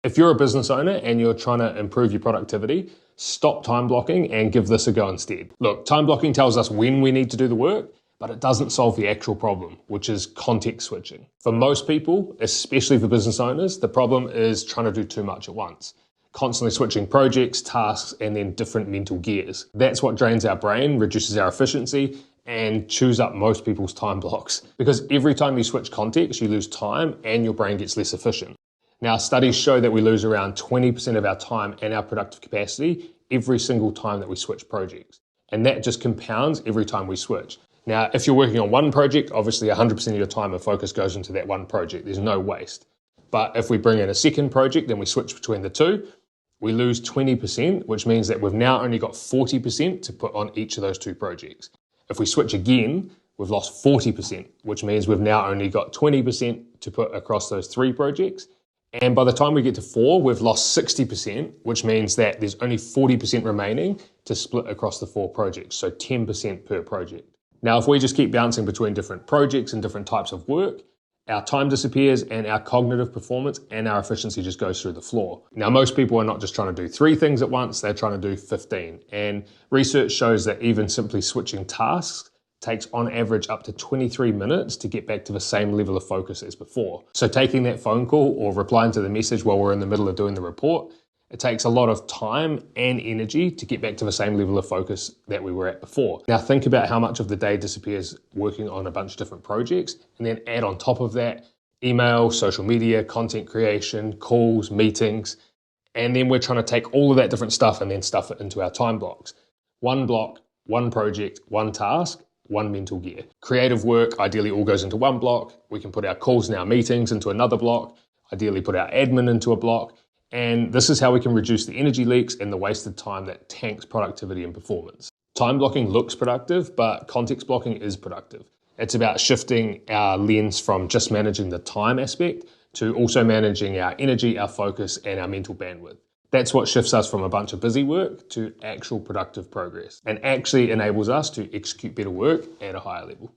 If you're a business owner and you're trying to improve your productivity, stop time blocking and give this a go instead. Look, time blocking tells us when we need to do the work, but it doesn't solve the actual problem, which is context switching. For most people, especially for business owners, the problem is trying to do too much at once. Constantly switching projects, tasks, and then different mental gears. That's what drains our brain, reduces our efficiency, and chews up most people's time blocks. Because every time you switch context, you lose time and your brain gets less efficient. Now, studies show that we lose around 20% of our time and our productive capacity every single time that we switch projects. And that just compounds every time we switch. Now, if you're working on one project, obviously 100% of your time and focus goes into that one project. There's no waste. But if we bring in a second project and we switch between the two, we lose 20%, which means that we've now only got 40% to put on each of those two projects. If we switch again, we've lost 40%, which means we've now only got 20% to put across those three projects. And by the time we get to 4, we've lost 60%, which means that there's only 40% remaining to split across the 4 projects, so 10% per project. Now, if we just keep bouncing between different projects and different types of work, our time disappears and our cognitive performance and our efficiency just goes through the floor. Now, most people are not just trying to do 3 things at once, they're trying to do 15. And research shows that even simply switching tasks takes on average up to 23 minutes to get back to the same level of focus as before. So taking that phone call or replying to the message while we're in the middle of doing the report, it takes a lot of time and energy to get back to the same level of focus that we were at before. Now think about how much of the day disappears working on a bunch of different projects, and then add on top of that email, social media, content creation, calls, meetings, and then we're trying to take all of that different stuff and then stuff it into our time blocks. One block, one project, one task, one mental gear. Creative work ideally all goes into one block. We can put our calls and our meetings into another block, ideally put our admin into a block. And this is how we can reduce the energy leaks and the wasted time that tanks productivity and performance. Time blocking looks productive, but context blocking is productive. It's about shifting our lens from just managing the time aspect to also managing our energy, our focus, and our mental bandwidth. That's what shifts us from a bunch of busy work to actual productive progress and actually enables us to execute better work at a higher level.